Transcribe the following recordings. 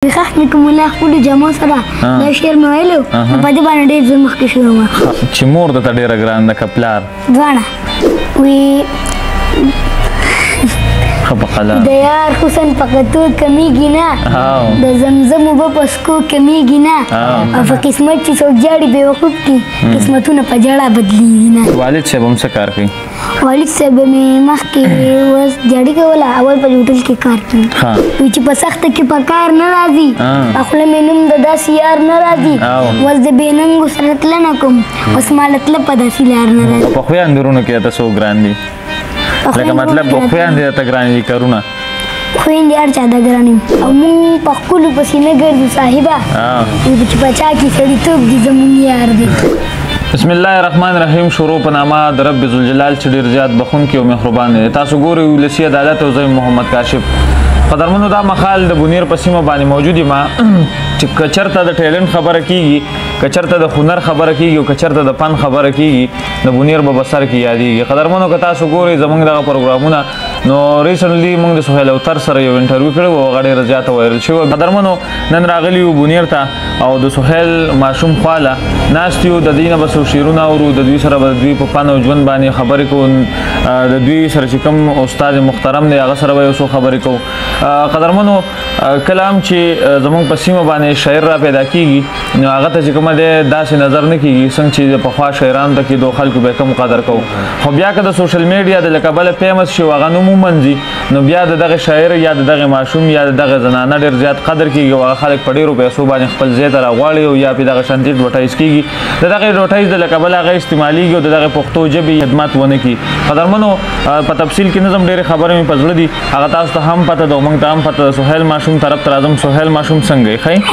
بخښنکم الله خپلو جامو سره دا شعر مې ویلو په دې باندې ډېر زه مخکې شوی وم چې مور درته ډېره ګران ده که پلار دواړه وی ښه په قلم د یار حسن په قطو کمیږي نه د زمزم اوبه په څکو کمیږي نه او په قسمت چې څوک جاړي بېوقوف دي قسمتونه په ژړا بدلېږي نه والد صاحب هم څه کار کوي والد صاحب مې مخکې اوس جاړي کوله اول په هوټل کې کار کوي وی چې په سخته کې په کار نه راځي په خوله مې نوم د داسې یار نه راځي اوس د بېننګو سره تله نه کوم اوس ماله تله په داسې لار نه راځي په خویندرونو کې ته څوک ګران دي لکه مطلب خویندې درته ګران دي کارونه خویندې هر چا ته ګران یم او موږ په ښکلو پسې نه ګرځو صاحبه چې په چا کې سړیتوب دي زموږ یار دی بسم الله الرحمن الرحیم شروع په نامه د رب ذوالجلال چې ډېر زیات بخونکی او مهربان دی تاسو ګورئ ولسي عدالت او زه محمد کاشف قدرمنو دا مخال د بونیر په سیمه باندې موجود یم چې که چېرته د ټیلنټ خبره کیږي که چېرته د هنر خبره کیږي او که چېرته د فن خبره کیږي د بونیر به سر کې یادېږي قدرمنو که تاسو ګورئ زموږ دغه پروګرامونه نو ریسنټلی موږ د سهیل اوتر سره یو انټرویو کړی و هغه ډېره زیاته وایرل شوې قدرمنو نن راغلي یو بونیر ته او د سهیل ماشوم خواله ناست یو د دوی نه به څو شعرونه اورو د دوی سره به د دوی په فن او ژوند باندې خبرې کوو د دوی سره چې کوم استاد محترم دی هغه سره به یو څو خبرې کوو قدرمنو کله هم چې زموږ په سیمه باندې شاعر را پیدا کیږي نو هغه ته چې کومه دی داسې نظر نه کیږي څنګه چې د پخوا شاعرانو ته کېدو خلکو به کم قدر کوو خو بیا که د سوشل میډیا د له کبله فیمس شي هغه نوم ومنځي نو بیا د دغه شاعر یا د دغه ماشوم یا د دغه زنانه ډېر زیات قدر کیږي او هغه خلک په ډېرو پیسو باندې خپل ځای ته راغواړي او یا پې دغه شانتې اډورټایز کیږي د دغه اډورټایز د له کبله هغه استعمالیږي او د دغه پښتو ژبې خدمت ونه کړي قدرمنو په تفصیل کې نظم ډېرې خبرې مې په زړه دي هغه تاسو ته هم پته ده او موږ ته هم پته ده سهیل ماشوم طرف ته راځم سهیل ماشوم څنګه یې ښه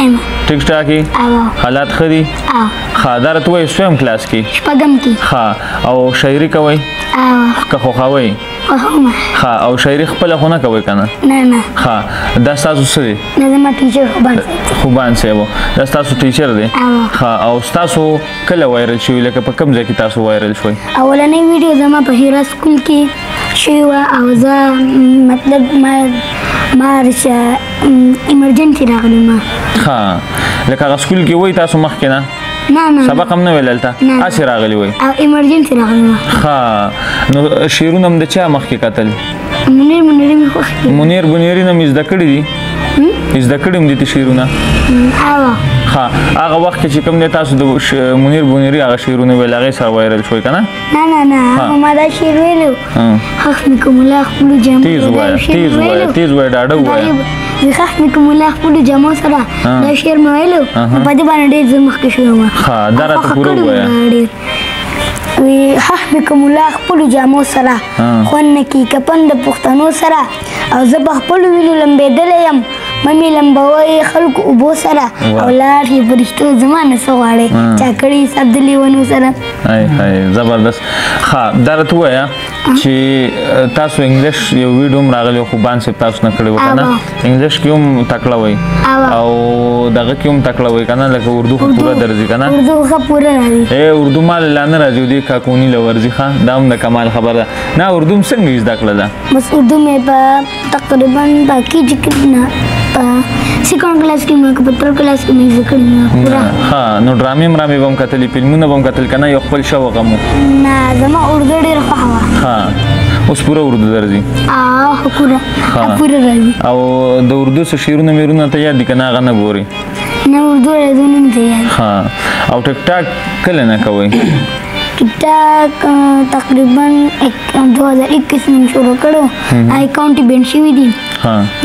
ټیک ټاک یې حالات ښه دي ښه دا راته وایي سویم کلاس کې شپږم کې ښه او شاعري کوئ که خوښوئ ښه او شاعري خپله خو نه کوئ که نه نه ښه دا ستاسو څه دی دا زما ټیچر خوبان صاحب دا ستاسو ټیچر دی ښه او ستاسو کله وایرل شوي لکه په کوم ځای کې تاسو وایرل شوئ اولنۍ ویډیو زما په هیرا سکول کې شوې وه او زه مطلب ما ایمرجنسي راغلی ما ښه لکه هغه سکول کې وایي تاسو مخکې نه نه سبق هم نه ویل هلته هسې راغلي وایي او ایمرجنسي راغلی وه ښه نو شعرونه هم د چا مخکې کتل منیر مې خوښ دي منیر بنیري نه مې زده کړي دي زده کړي هم دي ته شعرونه ښه هغه وخت کې چې کوم دی تاسو د منیر بنیري هغه شعرونه ویل هغې سره وایرل شوی که نه نه ما دا شعر ویلو بخښنکم الله خپلو جامو تیز وایه ډاډه ووایه بخښنکم الله خپلو جامو سره دا شعر مې ویلو په دې باندې ډېر زه مخکې شوی وم ښه دا راته پوره ووایه بخښنکم الله خپلو جامو سره خوند نه کي کفن د پښتنو سره او زه په خپلو وینو لمبېدلی یم ممې لمبوي خلکو اوبو سره او لاړ یې فرشتو زما نه څه غواړې چا کړي حساب د لیونو سره زبردست ښه دا راته ووایه چې تاسو انګلیش یو ویډیو هم راغلی خوبان صاحب تاسو نه کړی و که نه انګلیش کې هم تکړه وئ او دغه کې هم تکړه وئ که نه لکه اردو خو پوره درځي که نه اردو ښه پوره راځي اردو ما لا نه راځي او دې کاکوني له ورځي ښه دا هم د کمال خبره ده نه اردو هم څنګه زده کړه ده بس اردو مې په تقریبا په KG کې نه په سیکنډ کلاس کې مې په تھرډ کلاس کې مې زده کړې پوره ښه نو ډرامې مرامې به هم کتلې فلمونه به هم کتل که نه یو خپل شوق هم و نه زما اردو ډېره خوښه وه ښه اوس پوره اردو درځي پوره راځي او د اردو څه شعرونه میرونه ته یاد دي که نه هغه نه ګوري نه اردو راځونه مې ته یاد ښه او ټیک ټاک کله نه کوئ ټیک ټاک تقریبا 2021 کې شروع کړو اکاونټ بند شوي دي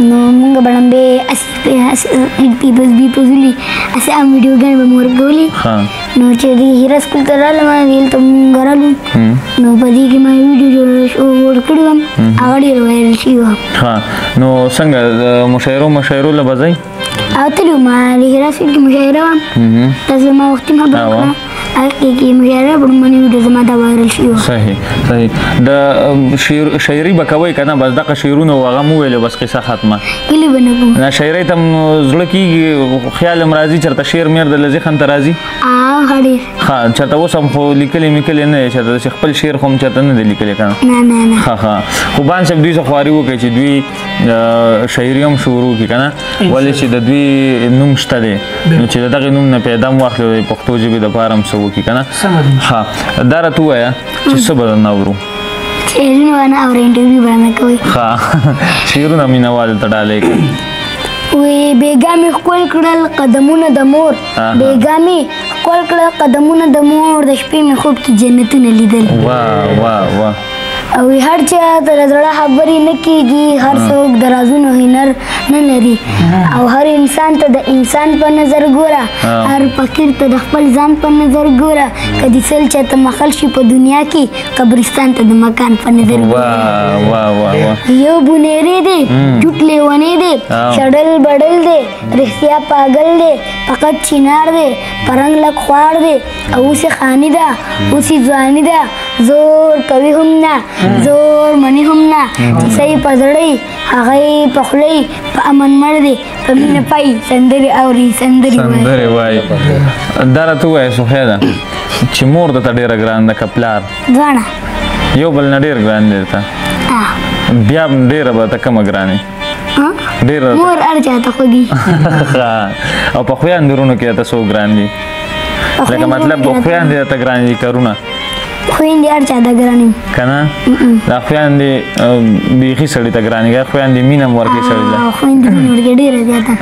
نو موږ به لمبې پیپلز ولي اسې هم ویډیوګانې به مو ورکولې نو چې د هیرا سکول ته رالم دلته موږ رالو نو په دې کې ما ویډیو جوړ کړی وم هغه ډېر وایرل شوي وه نو څنګه د مشاعرو له به ځئ او تلو ما د هیرا سکول کې مشاعره وه تاسو ما وختي خبره کړه هغه کې مې را باندې ویډیو زما دا وایرل شو. صحیح د شاعري به کوي کنه بس دغه شعرونه هغه مو ویل بس قصه ختمه کلی بنه کوم نه شاعري ته زړه کیږي خیال مرضی چرته شعر مېر د لذي خن ترازی هړي ها چرته اوس هم خو لیکلي نه چرته خپل شعر خو چرته نه لیکلي کنه نه ها خو باندې سب دوی خواري وکړي چې دوی شاعري هم شروع کی کنه ولې چې د دوی نوم شته دي نو چې دغه نوم نه پیدا واخلې پښتو ژبه د پارم سو کی کنه ها دا راته وایا چې صبر نه ورو شعرونه نه اور انټرویو باندې کوي ها شعرونه مینوال ته ډالې وی بیګامي خپل کړل قدمونه د مور بیګامي خپل کړل قدمونه د مور د شپې مې خوب کې جنتونه لیدل واه او هر چا تر زړه خبرې نه کیږي هر څوک د رازونو هنر نه لري او هر انسان ته د انسان په نظر ګوره هر فقیر ته د خپل ځان په نظر ګوره کدي سل چاته مخل شي په دنیا کې قبرستان ته د مکان په نظر ګوره واه یو بونېری دی جوټ لیونی دی شډل بډل دی رښتیا پاگل دی فقط چینار دی پرنګ لک خوار دی او اوسې خانی ده اوسې ځواني ده زور کوي هم نه زور منی هم نه چې صحیح په زړی هغه په خولۍ په امن مړ دی په مینه پای سندرې اوري سندرې وایي دا راته ووایه سهیله چې مور درته ډېره ګران ده که پلار دواړه یو بل نه ډېر ګران دی درته بیا هم ډېره به ته کمه ګرانې ډېره مور هر چا ته خوږي او په خویندرونو کې درته څوک ګران دي لکه مطلب خویندې درته ګران دي کارونه خویندې هر چا ته ګرانې کنه دا خویندې بیخي سړي ته ګرانې خویندې مینه هم ورکوي سړي ته خویندې مینه ورکوي ډېره زیاته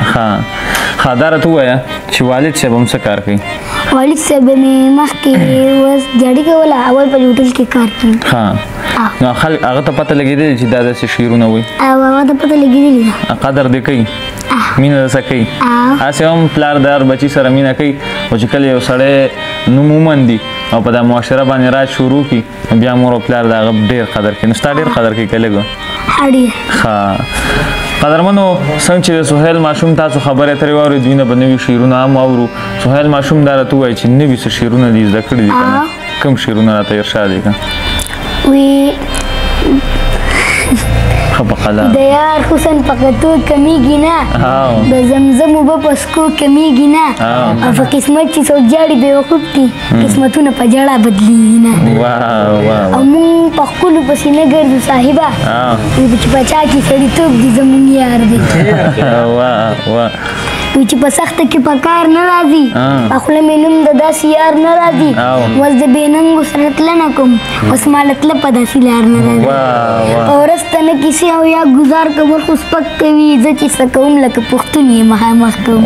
ها دا راته ووایه چې والد صاحب هم څه کار کوي والد صاحب مې مخکې اوس ډیډي کوله اول په هوټل کې کار کوي نو خلک هغه ته پته لګېدلې چې دا داسې شعرونه وایي هغه ته پته لګېدلې ده قدر دې کوي مینه درسره کوي هسې هم پلار د هر بچي سره مینه کوي خو چې کله یو سړی نوم وموندي او په دا معاشره باندې راج شروع کی بیا مور او پلار د هغه ډېر قدر کوي نو ستا ډېر قدر کوي که لږ ښه قدرمنو څنګه چې د سهیل ماشوم تاسو خبرې اترې واورئ دوی نه به نوي شعرونه هم اورو سهیل ماشوم دا راته ووایي چې نوي څه شعرونه دي زده کړي دي که نه کوم شعرونه راته ارشاد یې د یار حسن په کتو کمیږي نه د زمزم اوبه په څښو کمیږي نه او په قسمت چې څوک جاړي بېوقوف دي قسمتونه په ژړا بدلېږي نه او موږ په خپلو پسې نه ګرځو صاحبه چې په چا کې سړیتوب دي زموږ یار دی چې په سخته کې په کار نه راځي په خوله مې نوم د داسې یار نه راځي اوس د بېننګو سره تله نه کوم اوس ماله تله په داسې لار نه راځي په ورځ ته نه کیسې او یا ګزار کول خو سپک کوي زه چې څه کوم لکه پښتون یې مخامخ کوم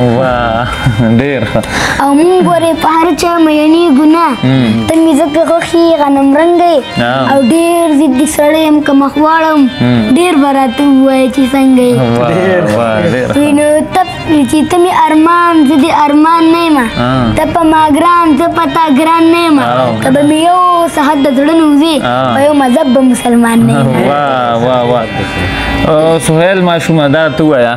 او مونږ ګورې په هر چا میینې ګناه ته مې ځکه خوښي غنم رنګی او ډېر ضدي سړی یم که مخ واړم ډېر به راته ووایه چې څنګه یې نو چې ته مې ارمان زه دې ارمان نه یم ته په ما ګران زه په تا ګران نه یم که به مې یو صحت د زړه نه وځې په یو مذهب به مسلمان نه یم سهیل ماشومه دا ته ووایه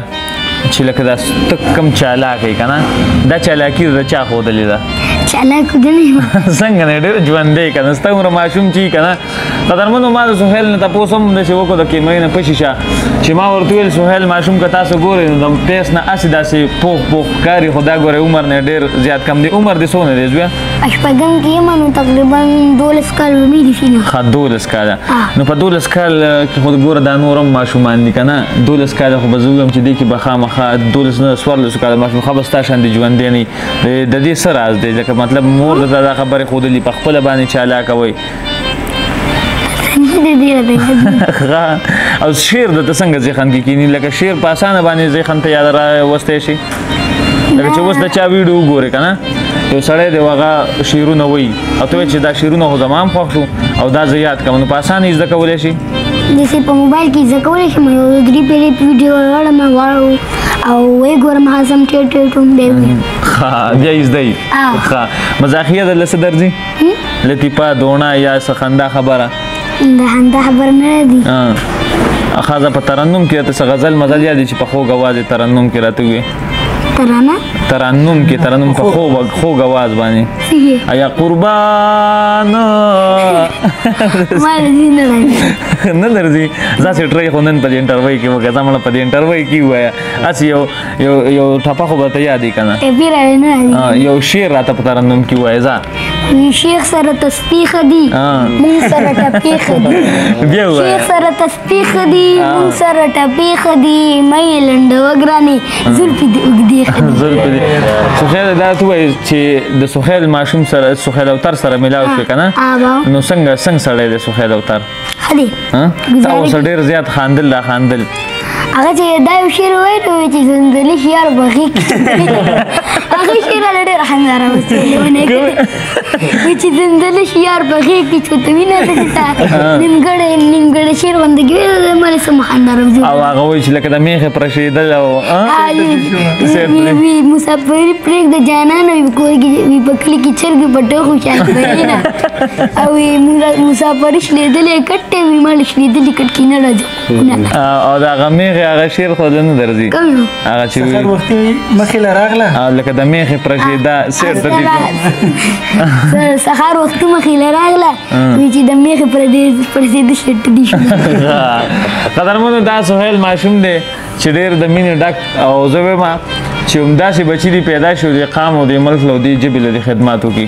چې لکه دا ته کوم چالاک یې که نه دا چالاکي د چا ښودلې ده چالاک ودلې څنګه نه ډېر ژوندی که نه ستا عمره ماشوم چې که نه قدرمنو ما د سهیل نه تپوس هم داسې وکړو د کیمرې نه پشي شه چې ما ورته وویل سهیل ماشوم که تاسو ګورئ نو د پیس نه هسې داسې پوخ ښکاري خو دا ګورئ عمر نه ډېر زیات کم دی عمر دې څونه دی زویه شپږم کې یم نو تقریبا 12 کال به مې دي شي ښه 12 کاله نو په 12 کال کې خو ګوره دا نور هم ماشومان دي که نه 12 کاله خو به زه ووایم چې دې کې به خامخا 12 نه 14 کاله ماشوم ښه به ستا شان دي ژوندی نه وي د دې څه راز دی لکه مطلب مور درته دا خبرې ښودلي په خپله باندې چالاکه وایي او شعر درته څنګه ذهن کې کیني لکه شعر په اسانه باندې ذهن ته یاد راوستی شي لکه چې اوس د چا ویډیو وګورې که نه یو سړی دی هغه شعرونه وایي او ته وایې چې دا شعرونه خو زما هم خوښ شو او دا زه یاد کړم نو په اسانه یې زده کولی شي داسې په موبایل کې زده کولی شم یو 3 پیرې ویډیو راوړم او ویې ګورم هغه سم ټیټ ټیټ هم بیا وي بیا یې زده یي ښه مزاحیه درله څه درځي لطیفه دوڼه یا څه خندا خبره د خندا خبره نه راځي ښځه په ترنم کې راته څه غزل مزل یاد چې په خوږ اواز یې ترنم کې راته ووایې ترانه ترنم کې ترنم په خوږ اواز باندې یا قربان ما دې نه راځي نه درځي ځکه ټری خو نن په دې انټرویو کې وکړه زموږ په دې انټرویو کې وایا اس یو ټاپه خو به ته یادې کنه ټپی راځي نه یو شعر راته په ترنم کې وایي ځه شیخ سره تسبیح دی مونږ سره ټپی خدي بیا وایه شیخ سره تسبیح دی مونږ سره ټپی خدي مې لنډ وګراني زلفې دې وګدي خدي زلفې دې سهیل دا ته وایي چې د سهیل ماشوم سره سهیل اوتر سره ملاو شو کنه نو څنګه سړی دی سهیل اوتر خدي تا اوس ډېر زیات خاندل لا خاندل هغه چې دا یو شعر وایي نو چې زندلي شعر بغي هغه شعر ډېر خنداره وسیله چې زندلي شعر بغي کې چې ته وینې ته نیمګړی شعر باندې کې مې سم خنداره او هغه وایي چې لکه د میخه پرشیدل او وی مسافر پرېږ د جانان وي کور کې وي په کلي کې چرګ پټه خوشاله نه او مسافر شلیدلې کټه وي مال شلیدلې کټ کې نه راځي او دا هغه میخه هغه شعر خو نه درځي هغه چې هر وخت مخې لراغله لکه د میخه پرشیدا شعر ته دی سهار وخت مخې لراغله وی چې د میخه پرشیدا شعر ته دی قدرمنو دا سهیل ماشوم دی چې ډېر د مینې ډک او زه وایم چې همداسې بچي دي پیدا شو د قام او د ملک له دې ژبې له خدماتو کې